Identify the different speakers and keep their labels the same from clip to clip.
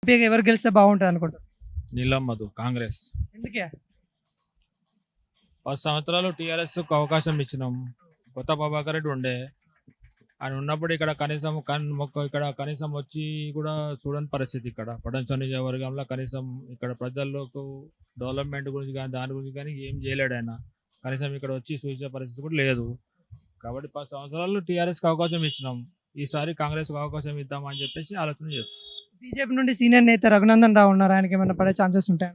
Speaker 1: ఎంపీగా ఎవరు గెలిస్తే బాగుంటుంది అనుకుంటారు?
Speaker 2: నీలం మధు కాంగ్రెస్.
Speaker 1: ఎందుకే?
Speaker 2: 10 సంవత్సరాలు టీఆర్ఎస్కు అవకాశం ఇచ్చినాం. కొత్త ప్రభాకర్ రెడ్డి ఉండే ఆయన ఉన్నప్పుడు ఇక్కడ కనీసం ఇక్కడ కనీసం వచ్చి కూడా చూడని పరిస్థితి. ఇక్కడ పడంచ నియోజకవర్గంలో కనీసం ఇక్కడ ప్రజలకు డెవలప్మెంట్ గురించి కానీ దాని గురించి కానీ ఏం చేయలేడు ఆయన. కనీసం ఇక్కడ వచ్చి చూసే పరిస్థితి కూడా లేదు. కాబట్టి 10 సంవత్సరాలు టీఆర్ఎస్కి అవకాశం ఇచ్చినాం. ఈసారి కాంగ్రెస్కి అవకాశం ఇద్దామని చెప్పేసి ఆలోచన చేస్తాం.
Speaker 1: బీజేపీ నుండి సీనియర్ నేత రఘునందన్ రావు ఉన్నారు, ఆయనకి ఏమైనా పడే ఛాన్సెస్ ఉంటాయి?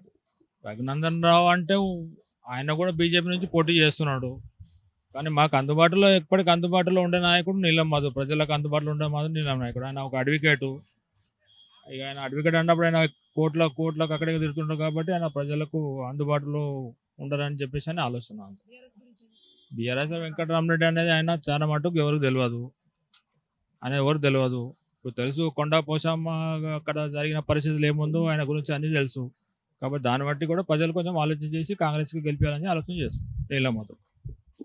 Speaker 2: రఘునందన్ రావు అంటే ఆయన కూడా బీజేపీ నుంచి పోటీ చేస్తున్నాడు. కానీ మాకు ఎప్పటికి అందుబాటులో ఉండే నాయకుడు నీలం మధు. ప్రజలకు అందుబాటులో ఉండే మధు నీలం నాయకుడు. ఆయన ఒక అడ్వకేటు. ఇక ఆయన అడ్వకేట్ అన్నప్పుడు ఆయన కోట్లకు అక్కడికి తిరుగుతుంటారు కాబట్టి ఆయన ప్రజలకు అందుబాటులో ఉండరని చెప్పేసి అని ఆలోచన. బీఆర్ఎస్ వెంకటరామరెడ్డి అనేది ఆయన చాలా మటుకు ఎవరికి తెలియదు. ఆయన ఎవరు తెలియదు. ఇప్పుడు తెలుసు కొండా పోషమ్మ అక్కడ జరిగిన పరిస్థితులు ఏముందో ఆయన గురించి అన్నీ తెలుసు. కాబట్టి దాన్ని బట్టి కూడా ప్రజలు కొంచెం ఆలోచన చేసి కాంగ్రెస్కి గెలిపించాలని ఆలోచన చేస్తారు నీలం మధు.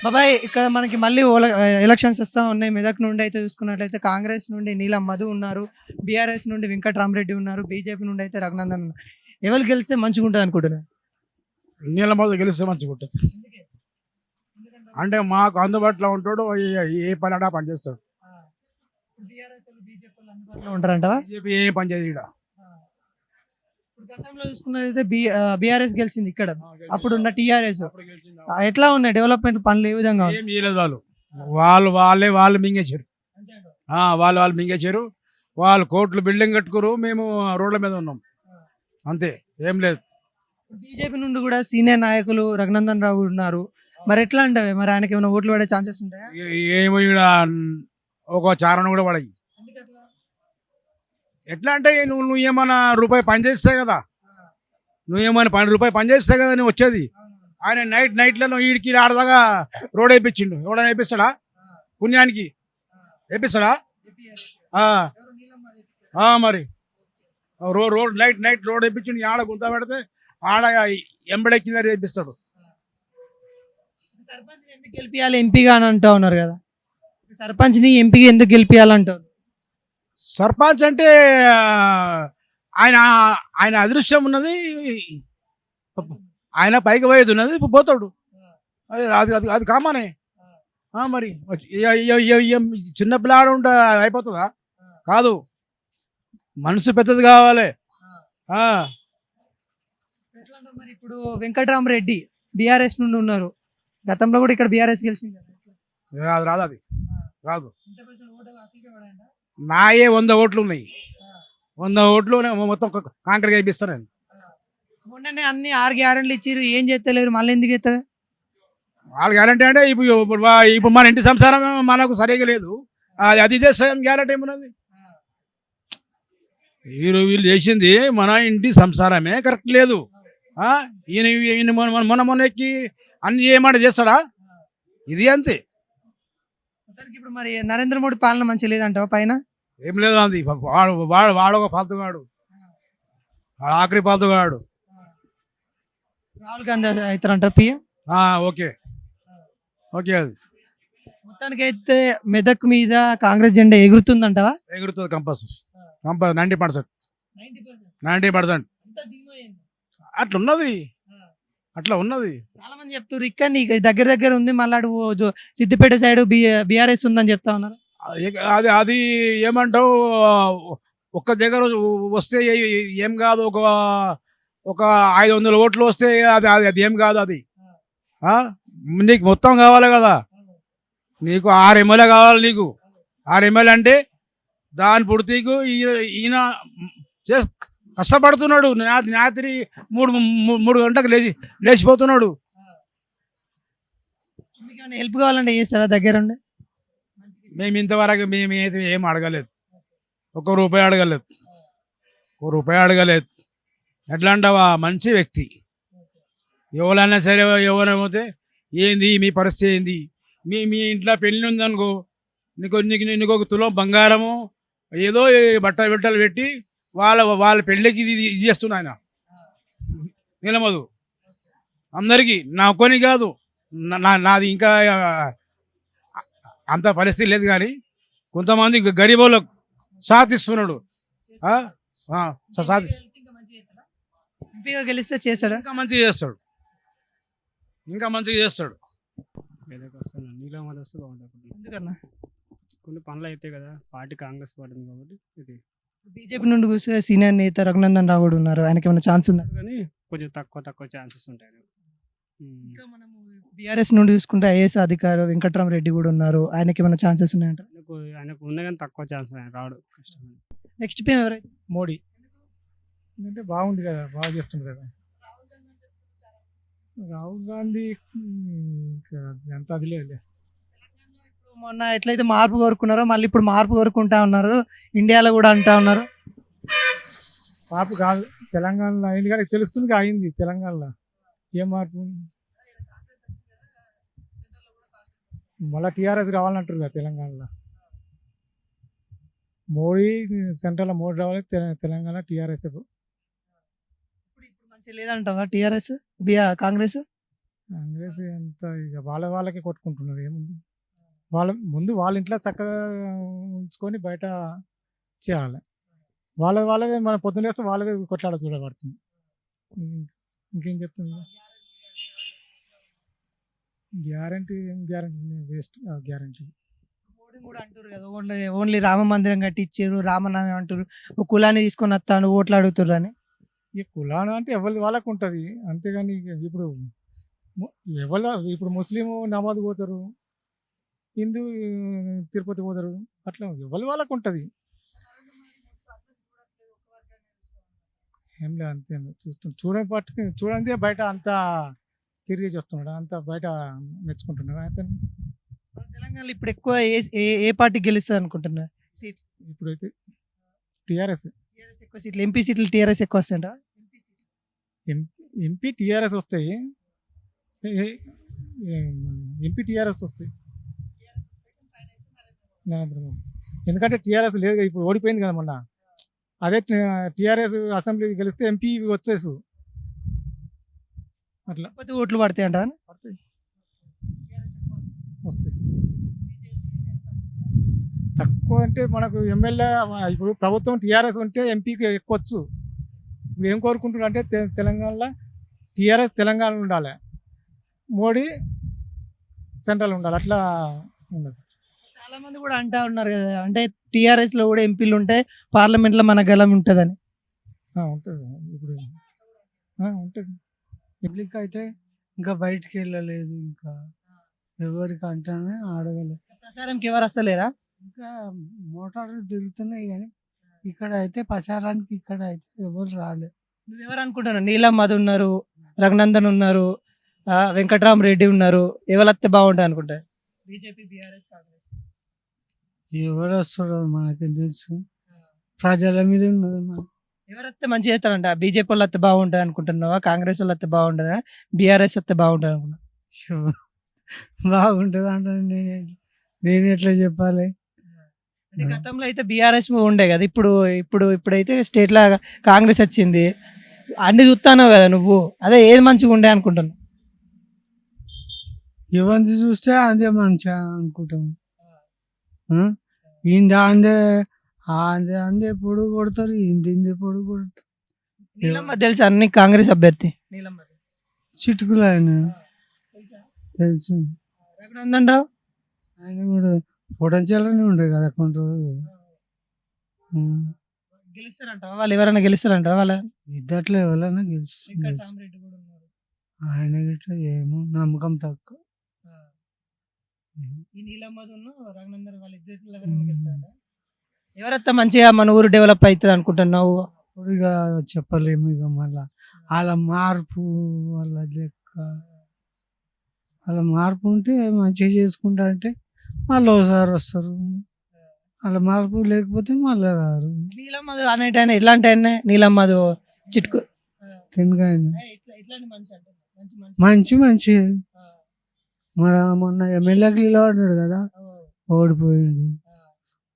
Speaker 1: బాబాయ్, ఇక్కడ మనకి మళ్ళీ ఎలక్షన్స్ వస్తూ ఉన్నాయి. మెదక్ నుండి అయితే చూసుకున్నట్లయితే కాంగ్రెస్ నుండి నీలం మధు ఉన్నారు, బీఆర్ఎస్ నుండి వెంకటరామరెడ్డి ఉన్నారు, బీజేపీ నుండి అయితే రఘునందన్ ఉన్నారు. ఎవరు గెలిస్తే మంచిగా ఉంటుంది అనుకుంటున్నారు?
Speaker 3: నీలం మధు గెలిస్తే మంచిగా ఉంటుంది. అంటే మాకు అందుబాటులో ఉంటాడు, ఏ పని అడా పని చేస్తాడు.
Speaker 1: ఉంటారంటవా?
Speaker 3: బీజేపీ ఏ పని చేయదు ఇక్కడ.
Speaker 1: గతంలో చూసుకున్నట్లయితే బీఆర్ఎస్ గెలిచింది ఇక్కడ, అప్పుడు ఉన్న టీఆర్ఎస్. ఎట్లా ఉన్నాయి డెవలప్మెంట్ పనులు? ఏ విధంగా?
Speaker 3: ఏం చేయలేదు. వాళ్ళు మింగేశారు. వాళ్ళు మింగేశారు. వాళ్ళు కోట్లు బిల్డింగ్ కట్టుకురు, మేము రోడ్ల మీద ఉన్నాం అంతే, ఏం లేదు.
Speaker 1: బీజేపీ నుండి కూడా సీనియర్ నాయకులు రఘునందన్ రావు ఉన్నారు. మరి ఎట్లా అంటే మరి ఆయనకి ఏమైనా ఓట్లు పడే ఛాన్సెస్ ఉంటాయా?
Speaker 3: ఏమో ఇక్కడ ఒక చారణ కూడా పడాయి. ఎట్లా అంటే నువ్వు ఏమైనా రూపాయి పని చేస్తే కదా, నువ్వేమైనా రూపాయి పని చేస్తే కదా నువ్వు వచ్చేది. ఆయన నైట్లలో ఈడికి ఆడదాగా రోడ్ వేయించిండు. ఎవడైనా వేపిస్తాడా? పుణ్యానికి వేపిస్తాడా? మరి రోడ్ నైట్ రోడ్ వేయించిండు. ఆడ గుంత పెడితే ఆడ ఎంబడెక్కిందని వేపిస్తాడు.
Speaker 1: సర్పంచ్ని ఎందుకు గెలిపియాలి ఎంపీగా అని అంటూ ఉన్నారు కదా, సర్పంచ్ని ఎంపీగా ఎందుకు గెలిపియాలంటారు?
Speaker 3: సర్పంచ్ అంటే ఆయన అదృష్టం ఉన్నది, ఆయన పైకి పోయేది ఉన్నది, పోతాడు. అది కామనే. మరి చిన్న పిల్లాడు ఉంటే అయిపోతుందా? కాదు, మనసు పెద్దది కావాలి.
Speaker 1: మరి ఇప్పుడు వెంకటరామరెడ్డి బీఆర్ఎస్ నుండి ఉన్నారు, గతంలో కూడా ఇక్కడ బీఆర్ఎస్ గెలిచింది.
Speaker 3: అది రాదు. నాయే 100 ఓట్లు ఉన్నాయి. 100 ఓట్లు మొత్తం కాంగ్రెస్ అయిపిస్తాను నేను.
Speaker 1: మొన్ననే అన్ని 6 గ్యారెంటీలు ఇచ్చారు, ఏం చేస్తలేరు, మళ్ళీ ఎందుకు ఎత్తారు?
Speaker 3: 6 గ్యారెంటీ అంటే ఇప్పుడు మన ఇంటి సంసారం మనకు సరిగా లేదు. అది ఇదే సేమ్ గ్యారెంటీ ఏమున్నది? వీళ్ళు చేసింది మన ఇంటి సంసారమే కరెక్ట్ లేదు. ఈయన మొన్న ఎక్కి అన్ని చేయమంటే చేస్తాడా? ఇది అంతే.
Speaker 1: ఇప్పుడు మరి నరేంద్ర మోడీ పాలన మంచి లేదంటావా? పైన
Speaker 3: ఏం లేదు. అది వాడు ఒక పాల్తుగాడు, ఆఖరి పాల్తుగాడు.
Speaker 1: రాహుల్ గాంధీ అవుతారంటారు పిఎం?
Speaker 3: ఓకే. అది
Speaker 1: మొత్తానికి అయితే మెదక్ మీద కాంగ్రెస్ జెండా ఎగురుతుందంటావా?
Speaker 3: ఎగురుతుంది కంపల్సరీ. 90%. అట్లా ఉన్నది. చాలా
Speaker 1: మంది చెప్తారు ఇక్కడ దగ్గర ఉంది, మళ్ళీ సిద్దిపేట సైడ్ బీఆర్ఎస్ ఉందని చెప్తా ఉన్నారు.
Speaker 3: అది ఏమంటావు, ఒక్క దగ్గర వస్తే ఏం కాదు. ఒక 500 ఓట్లు వస్తే అది ఏం కాదు. అది నీకు మొత్తం కావాలి కదా. నీకు 6 ఎమ్మెల్యే కావాలి. నీకు 6 ఎమ్మెల్యే అంటే దాని పుడితీకు ఈయన కష్టపడుతున్నాడు. రాత్రి 3 గంటలకు లేచిపోతున్నాడు.
Speaker 1: హెల్ప్ కావాలంటే చేస్తారా దగ్గర?
Speaker 3: మేము ఇంతవరకు మేమైతే ఏం అడగలేదు. 1 రూపాయి అడగలేదు. ఎట్లా అంటావా? మంచి వ్యక్తి. ఎవరైనా సరే, ఎవరైనా పోతే ఏంది మీ పరిస్థితి ఏంది, మీ ఇంట్లో పెళ్ళి ఉందనుకో, నీకు ఒక తులం బంగారము ఏదో బట్టలు పెట్టి వాళ్ళ పెళ్ళికి ఇది చేస్తున్నా ఆయన నీలమధు. అందరికీ, నా ఒక్కని కాదు, నాది ఇంకా అంత పరిస్థితి లేదు. కానీ కొంతమంది గరీబులకు సాత్ ఇస్తున్నాడు.
Speaker 1: ఎంపీగా గెలిస్తే చేస్తాడా?
Speaker 3: ఇంకా మంచిగా చేస్తాడు, ఇంకా మంచిగా చేస్తాడు.
Speaker 4: ఏదైతే వస్తాను నీలో మళ్ళీ వస్తే బాగుంటుంది.
Speaker 1: ఎందుకన్నా?
Speaker 4: కొన్ని పనులు అయితే కదా పార్టీ కాంగ్రెస్ పార్టీ ఉంది కాబట్టి ఇది
Speaker 1: బీజేపీ నుండి చూస్తే సీనియర్ నేత రఘునందన్ రావు కూడా ఉన్నారు, ఆయనకి ఏమైనా ఛాన్స్ ఉందా?
Speaker 4: కానీ కొంచెం తక్కువ ఛాన్సెస్ ఉంటాయి.
Speaker 1: ఇంకా మనము బీఆర్ఎస్ నుండి చూసుకుంటే ఐఏఎస్ అధికారి వెంకట్రామరెడ్డి కూడా ఉన్నారు, ఆయనకి ఏమైనా ఛాన్సెస్ ఉన్నాయంట?
Speaker 4: ఆయనకు ఉన్న కానీ తక్కువ ఛాన్స్ రావడం కష్టం.
Speaker 1: నెక్స్ట్ పీఎం ఎవరైతే?
Speaker 5: మోడీ అంటే బాగుంది కదా, బాగా చేస్తుంది కదా. రాహుల్ గాంధీ ఇంకా ఎంత అది లేదు.
Speaker 1: మొన్న ఎట్లయితే మార్పు కోరుకున్నారో మళ్ళీ ఇప్పుడు మార్పు కోరుకుంటా ఉన్నారు, ఇండియాలో కూడా అంటా ఉన్నారు.
Speaker 5: పాపు కాదు, తెలంగాణలో అయింది కానీ తెలుస్తుంది అయింది. తెలంగాణలో ఏం మార్పు? మళ్ళీ టీఆర్ఎస్ రావాలంటారు కదా తెలంగాణలో. మోడీ సెంట్రల్లో మోడీ రావాలి, తెలంగాణ టీఆర్ఎస్.
Speaker 1: ఇప్పుడు మంచిగా లేదంటావా టీఆర్ఎస్ కాంగ్రెస్?
Speaker 5: కాంగ్రెస్ ఎంత ఇక వాళ్ళకే కొట్టుకుంటున్నారు. ఏముంది, ముందు వాళ్ళ ఇంట్లో చక్కగా ఉంచుకొని బయట చేయాలి. వాళ్ళదే మన పొద్దున్న వేస్తే వాళ్ళదే కొట్లాడ చూడబడుతుంది. ఇంకేం చెప్తుంది? గ్యారంటీ ఏం గ్యారంటీ? Waste guarantee.
Speaker 1: మోడీ కూడా అంటారు కదా, ఓన్లీ రామ మందిరం కట్టించారు, రామనామం అంటారు, ఒక కులాన్ని తీసుకొని వస్తాను ఓట్లు అడుగుతారు అని.
Speaker 5: ఈ కులాన అంటే ఎవరి వాళ్ళకు ఉంటుంది, అంతేగాని ఇప్పుడు ఇప్పుడు ముస్లిం నమాజ్ పోతారు, హిందూ తిరుపతి పోతారు, అట్లా ఎవరి వాళ్ళకు ఉంటుంది. ఏం లేదు, అంతే చూడండి బయట అంతా తిరిగి చేస్తున్నాడు, అంతా బయట మెచ్చుకుంటున్నాడు. అయితే
Speaker 1: తెలంగాణలో ఇప్పుడు ఎక్కువ ఏ పార్టీ గెలుస్తుంది అనుకుంటున్నారు సీట్?
Speaker 5: ఇప్పుడైతే టీఆర్ఎస్
Speaker 1: ఎక్కువ సీట్లు, ఎంపీ సీట్లు టీఆర్ఎస్ ఎక్కువ వస్తాయంట.
Speaker 5: ఎంపీ టీఆర్ఎస్ వస్తాయి, ఎంపీ టీఆర్ఎస్ వస్తాయి నరేంద్ర మోదీ. ఎందుకంటే టీఆర్ఎస్ లేదు, ఇప్పుడు ఓడిపోయింది కదా మొన్న. అదే టీఆర్ఎస్ అసెంబ్లీ గెలిస్తే ఎంపీ వచ్చేసు అట్లా
Speaker 1: ఓట్లు పడతాయి అంట.
Speaker 5: పడతాయి, వస్తాయి. తక్కువ అంటే మనకు ఎమ్మెల్యే ఇప్పుడు ప్రభుత్వం టీఆర్ఎస్ ఉంటే ఎంపీకి ఎక్కువ వచ్చు. ఇప్పుడు ఏం కోరుకుంటున్నారు అంటే తెలంగాణలో టీఆర్ఎస్ తెలంగాణలో ఉండాలి, మోడీ సెంట్రల్ ఉండాలి, అట్లా ఉండదు.
Speaker 1: చాలా మంది కూడా అంటా ఉన్నారు కదా, అంటే టీఆర్ఎస్ లో కూడా ఎంపీలు ఉంటే పార్లమెంట్ లో మన గలం ఉంటుందని.
Speaker 5: ఉంటుంది, ఇప్పుడు ఉంటుంది.
Speaker 6: పబ్లిక్ అయితే ఇంకా బయటికి వెళ్ళలేదు, ఇంకా ఎవరికి అంటానే ఆడగలేదు.
Speaker 1: ప్రచారంకి ఎవరు వస్తలేరా?
Speaker 6: ఇంకా మోటార్లు తిరుగుతున్నాయి కానీ ఇక్కడ అయితే ప్రచారానికి ఇక్కడ అయితే ఎవరు రాలేదు.
Speaker 1: నువ్వెవరు అనుకుంటున్నావు? నీలం మధు ఉన్నారు, రఘునందన్ ఉన్నారు, వెంకట్రామరెడ్డి ఉన్నారు, ఎవరైతే బాగుంటుంది అనుకుంటా? బీజేపీ, బీఆర్ఎస్, కాంగ్రెస్
Speaker 6: ఎవరు వస్తారో మనకి తెలుసు, ప్రజల మీద ఉన్నది. మనకి
Speaker 1: ఎవరైతే మంచి చేస్తారంట? బీజేపీ వాళ్ళు వస్తే బాగుంటుంది అనుకుంటున్నావా, కాంగ్రెస్ వాళ్ళు వస్తే బాగుంటుందా, బీఆర్ఎస్ వస్తే బాగుంటుంది అనుకున్నా?
Speaker 6: బాగుంటుంది అంటే నేను ఎట్లా చెప్పాలి?
Speaker 1: అంటే గతంలో అయితే బీఆర్ఎస్ ఉండే కదా, ఇప్పుడైతే స్టేట్ లా కాంగ్రెస్ వచ్చింది, అన్ని చూస్తాను కదా నువ్వు, అదే ఏది మంచిగా ఉండే అనుకుంటున్నావు?
Speaker 6: ఎవరిని చూస్తే అందే మంచిగా అనుకుంటాం. ఇంది అందే పొడుగు కొడతారు, ఇంది పొడుగు కొడతారు.
Speaker 1: నీలం మధు తెలుసా? అన్ని కాంగ్రెస్ అభ్యర్థి నీలం మధు.
Speaker 6: చిటుకులు ఆయన తెలుసు.
Speaker 1: రఘునందన్ రావు
Speaker 6: ఆయన కూడా పొటెన్షియల్గానే ఉండే కదా కొంత
Speaker 1: గెలుస్తారంట వాళ్ళు, ఎవరైనా గెలుస్తారంట వాళ్ళ?
Speaker 6: ఇద్దట్లో ఎవరైనా గెలుస్తుంది. ఆయన గిట్ట ఏమో నమ్మకం తక్కువ.
Speaker 1: ఈ నీలం మధును రఘునందన్ వాళ్ళ ఇద్దరు ఎవరైతే మంచిగా మన ఊరు డెవలప్ అవుతుంది అనుకుంటున్నావు?
Speaker 6: ఇప్పుడు ఇక చెప్పలేము, ఇక మళ్ళా వాళ్ళ మార్పు, వాళ్ళ లెక్క, వాళ్ళ మార్పు ఉంటే మంచిగా చేసుకుంటా అంటే మళ్ళీ ఒకసారి వస్తారు, వాళ్ళ మార్పు లేకపోతే మళ్ళీ రారు.
Speaker 1: నీలం మధు అనేట ఎట్లాంటి ఆయన? నీలం మధు చిట్కు
Speaker 6: తినగా మంచి మొన్న ఎమ్మెల్యేకి నిలబడ్డాడు కదా, ఓడిపోయాడు.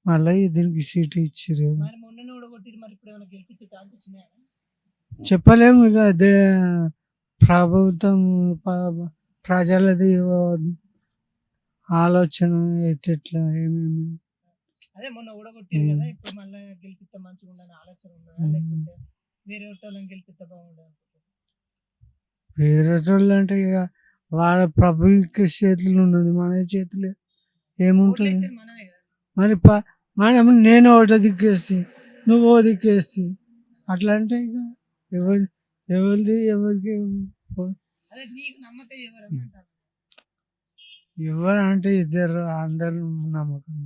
Speaker 6: మళ్ళీ దీనికి సీట్ ఇచ్చారు. చెప్పలేము, ఇక అదే ప్రభుత్వం ప్రజలది ఆలోచన ఎట్లా ఏమేమి.
Speaker 1: అదే మొన్న ఓడగొట్టారు
Speaker 6: ఉమ్.
Speaker 1: కదా, ఇప్పుడు మళ్ళీ గెలిపిస్తే మంచిగా ఉండని ఆలోచన ఉన్నదా,
Speaker 6: ఉమ్.
Speaker 1: లేకపోతే వేరే వాళ్ళని గెలిపిస్తే బాగుండదు అనుకుంటున్నారా?
Speaker 6: వేరే వాళ్ళు అంటే ఇక వాళ్ళ పబ్లిక్ చేతులు ఉన్నది, మన చేతులు ఏముంటుంది.
Speaker 1: ఓట్లేసేది మనమే కదా.
Speaker 6: మరి మనం నేను ఒకటి దిక్కేసి నువ్వు ఓ దిక్కేసి అట్లా అంటే ఇక ఎవరి ఎవరికి
Speaker 1: అదే నీకు నమ్మకం ఎవరని అంటారు.
Speaker 6: ఎవరు అంటే ఇద్దరు అందరు నమ్మకం.